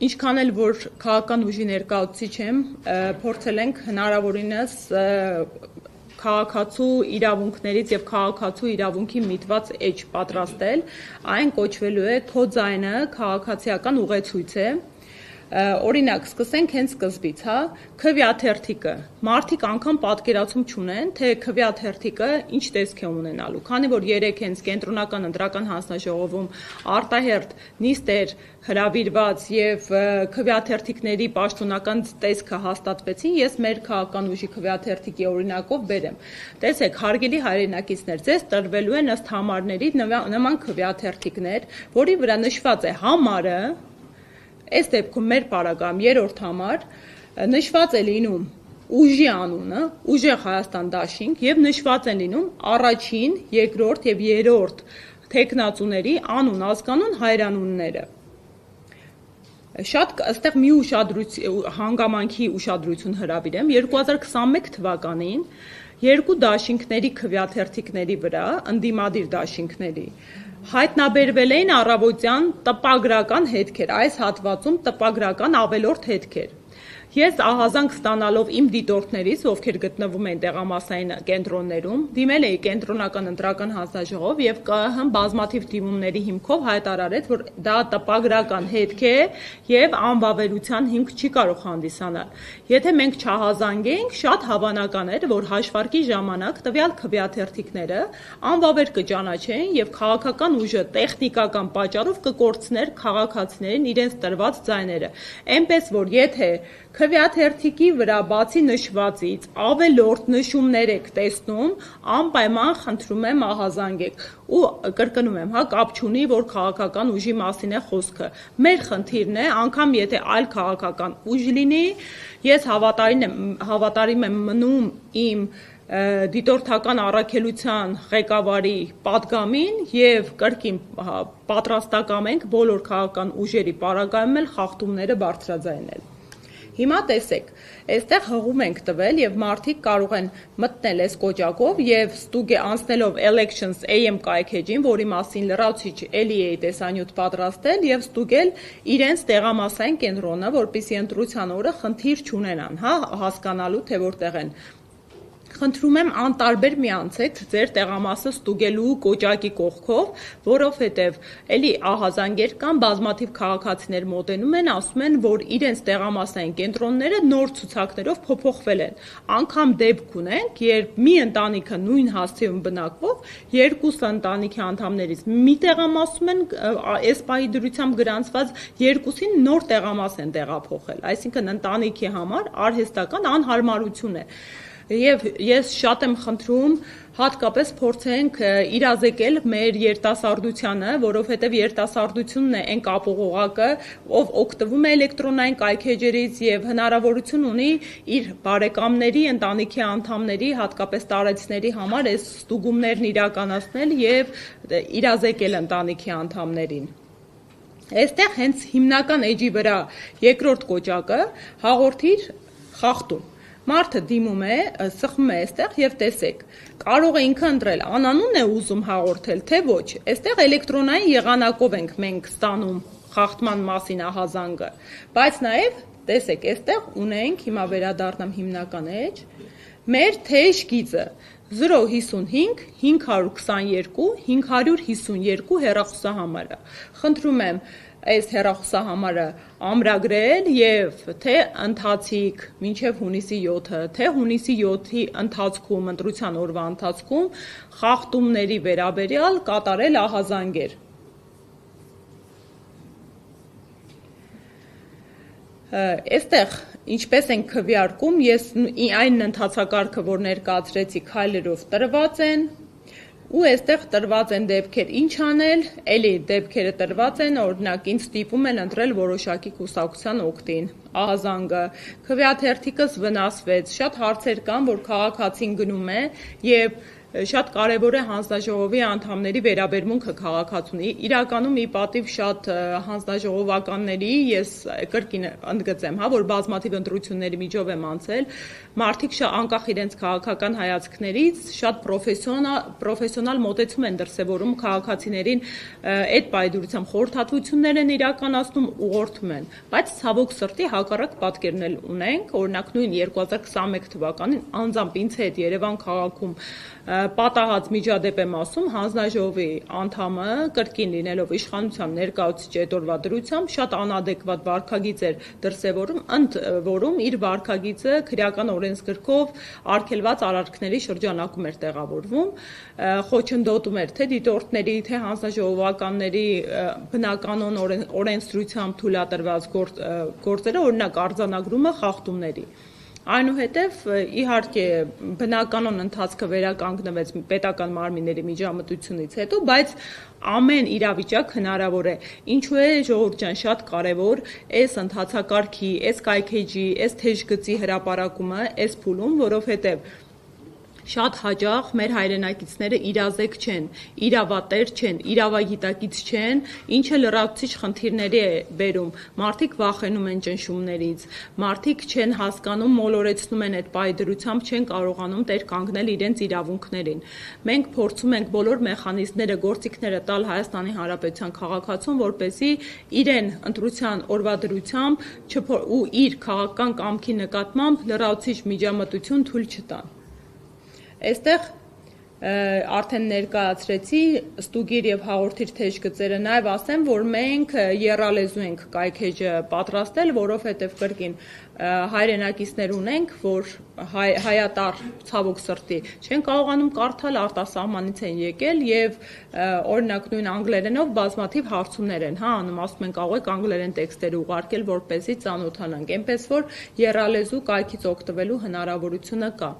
Ինչքան էլ որ քաղաքական ուժի ներկայացուցիչ եմ, փորձել ենք հնարավորինս քաղաքացու իրավունքներից եւ քաղաքացու իրավունքի միտված էջ պատրաստել, այն կոչվելու է «Քո ձայնը» քաղաքացիական ուղեցույց է։ Օրինակ, սկսենք հենց սկզբից, քվեաթերթիկը։ Մարդիկ անգամ պատկերացում չունեն, թե քվեաթերթիկը ինչ տեսք է ունենալու։ Քանի որ երեք հենց կենտրոնական ընտրական հանձնաժողովում արտահերթ նիստ էր հրավիրված եւ քվեաթերթիկների պաշտոնական տեսքը հաստատվեցին, ես մեր քաղաքական ուժի քվեաթերթիկի օրինակով բերեմ։ Տեսեք, հարգելի հայրենակիցներ, ձեզ տրվելու են ըստ համարների նման քվեաթերթիկներ, որի վրա նշված է համարը, այս դեպքում մեր պարագայում երրորդ համար, նշված է լինում ուժի անունը, Ուժեղ Հայաստան դաշինք, եւ նշված են լինում առաջին, երկրորդ եւ երրորդ թեկնածուների անուն, ազգանուն, հայրանունները։ Շատ այստեղ մի հանգամանքի ուշադրություն հրավիրեմ, 2021 թվականին երկու դաշինքների քվեաթերթիկների վրա, ընդդիմադիր դաշինքների, հայտնաբերվել էին առավոտյան տպագրական հետքեր, այս հատվածում տպագրական ավելորդ հետքեր։ Ես ահազանգ ստանալով իմ դիտորդներից, ովքեր գտնվում են տեղամասային կենտրոններում, դիմել էի կենտրոնական ընտրական հանձնաժողով եւ ԿԸՀ բազմաթիվ դիմումների հիմքով հայտարարեց, որ դա տպագրական հետք է եւ անվավերության հիմք չի կարող հանդիսանալ։ Եթե մենք չհազանգեինք, շատ հավանական էր, որ հաշվարկի ժամանակ տվյալ քվեաթերթիկները անվավեր կճանաչեին եւ քաղաքական ուժը տեխնիկական պատճառով կկորցներ քաղաքացիներին իրենց տրված ձայները։ Էնպես որ եթե քվեաթերթիկի վրա բացի նշվածից ավելորդ նշումներ եք տեսնում, անպայման խնդրում եմ ահազանգեք։ Ու կրկնում եմ, կապ չունի, որ քաղաքական ուժի մասին է խոսքը։ Մեր խնդիրն է, անգամ եթե այլ քաղաքական ուժ լինի, ես հավատարիմ եմ մնում իմ դիտորդական առաքելության ղեկավարի պատգամին եւ կրկին պատրաստակամ ենք բոլոր քաղաքական ուժերի պարագայում էլ խախտումները բարձրաձայնել։ Հիմա տեսեք, այստեղ հղում ենք տվել եւ մարդիկ կարող են մտնել այս կոճակով եւ ստուգե անցնելով Elections AM կայքեջին, որի մասին լրացուցիչ էլի է տեսանյութ պատրաստել եւ ստուգել իրենց տեղամասային կենտրոնը, որպեսզի ընտրության օրը խնդիր չունենան, հասկանալու թե որտեղ են։ Խնդրում եմ անտարբեր միացեք ձեր տեղամասը ստուգելու կոճակի կողքով, որովհետև էլի ահազանգեր կան, բազմաթիվ քաղաքացիներ մոտենում են, ասում են, որ իրենց տեղամասային կենտրոնները նոր ցուցակներով փոփոխվել են։ Անգամ դեպք ունենք, երբ մի ընտանիքը նույն հասցեում բնակվող երկու ընտանիքի անդամներից մի տեղամասում են, այս պահի դրությամբ գրանցված երկուսին նոր տեղամաս են տեղափոխել, այսինքն ընտանիքի համար արհեստական անհարմարություն է։ Եվ ես շատ եմ խնդրում, հատկապես փորձենք իրազեկել մեր երիտասարդությանը, որովհետև երիտասարդությունն է այն կապողողակը, ով օգտվում է էլեկտրոնային կայքեջերից եւ հնարավորություն ունի իր բարեկամների, ընտանիքի անդամների, հատկապես տարեցիների համար այս ստուգումներն իրականացնել եւ իրազեկել ընտանիքի անդամներին։ Այստեղ հենց հիմնական էջի վրա երկրորդ կոճակը հաղորդիր խախտում։ Մարդը դիմում է, սխմում է այստեղ եւ տեսեք, կարող է ինքը ընտրել, անանուն է ուզում հաղորդել, թե ոչ։ Այստեղ էլեկտրոնային եղանակով ենք մենք ստանում խախտման մասին ահազանգը, բայց նաեւ տեսեք, այստեղ ունենք, հիմա վերադառնամ հիմնական էջ, մեր թեժ գիծը 055 522 552 հեռախոսահամարը։ Խնդրում եմ այս հեռախոսահամարը ամրագրել եւ թե ընթացիկ մինչեւ հունիսի 7-ը, թե հունիսի 7-ի ընթացքում, ընտրության օրվա ընթացքում խախտումների վերաբերյալ կատարել ահազանգեր։ Այստեղ ինչպես են քվեարկում, ես այն ընթացակարգը, որ ներկայացրեցի, քայլերով տրված են, ու այստեղ տրված են դեպքեր ինչ անել, էլի դեպքերը տրված են, օրինակ ինձ ստիպում են ընտրել որոշակի կուսակցության օգտին, ահազանգը, քվեաթերթիկս վնասվեց, շատ հարցեր կան, որ քաղաքացին գնում է եւ շատ կարևոր է հանձնաժողովի անդամների վերաբերմունքը քաղաքացուն։ Իրականում ի պատիվ շատ հանձնաժողովականների, ես կրկին ընդգծեմ, որ բազմաթիվ ընտրությունների միջով եմ անցել, մարդիկ անկախ իրենց քաղաքական հայացքներից շատ պրոֆեսիոնալ մոտեցում են դրսևորում քաղաքացիներին այդ պայդրությամբ խորհրդատվություններ են իրականացնում, ուղղորդում են, բայց ցավոք սրտի հակառակ պատկերն էլ ունենք, օրինակ նույն 2021 թվականին անձամբ ինձ հետ Երևան քաղաքում պատահած միջադեպ եմ ասում, հանձնաժողովի անդամը կրկին լինելով իշխանության ներկայացուցիչ այդ օրվա դրությամբ շատ անադեկվատ վարքագիծ էր դրսևորում, ընդ որում իր վարքագիծը քրեական օրենսգրքով արգելված արարքների շրջանակում էր տեղավորվում, խոչընդոտում էր թե դիտորդների, թե հանձնաժողովականների բնականon օրենսդրությամբ թույլատրված գործերը, օրինակ արձանագրումը խախտումների։ Այնուհետև իհարկե բնականon ընթացքը վերականգնվեց պետական մարմինների միջամտությունից հետո, բայց ամեն իրավիճակ հնարավոր է։ Ինչու է ժողովուրդ ջան շատ կարևոր այս ընթացակարգի, այս կայքեջի, այս թեժգծի հրապարակումը, այս փուլում, որովհետև շատ հաճախ մեր հայրենակիցները իրազեկ չեն, իրավատեր չեն, իրավագիտակից չեն, ինչը լրացուցիչ խնդիրների է բերում։ Մարդիկ վախենում են ճնշումներից, մարդիկ չեն հասկանում, մոլորեցնում են այդ պայդրությամբ, չեն կարողանում տեր կանգնել իրենց իրավունքներին։ Մենք փորձում ենք բոլոր մեխանիզմները, գործիքները տալ Հայաստանի Հանրապետության քաղաքացուն, որպեսզի իրեն ընտրության օրվա դրությամբ ու իր քաղաքական կամքի նկատմամբ լրացուցիչ միջամտություն թույլ չտան։ Այստեղ արդեն ներկայացրեցի ստուգիր եւ հաղորդիր թեժգծերը, նաեւ ասեմ, որ մենք եռալեզու ենք կայքեջը պատրաստել, որովհետեւ կրկին հայրենակիցներ ունենք, որ հայատար ցավոք սրտի չեն կարողանում կարդալ, արտասահմանից են եկել եւ օրինակ նույն անգլերենով բազմաթիվ հարցումներ են անում, ասում են կարող եք անգլերեն տեքստեր ուղարկել, որպեսզի ծանոթանանք, այնպես որ եռալեզու կայքից օգտվելու հնարավորությունը կա։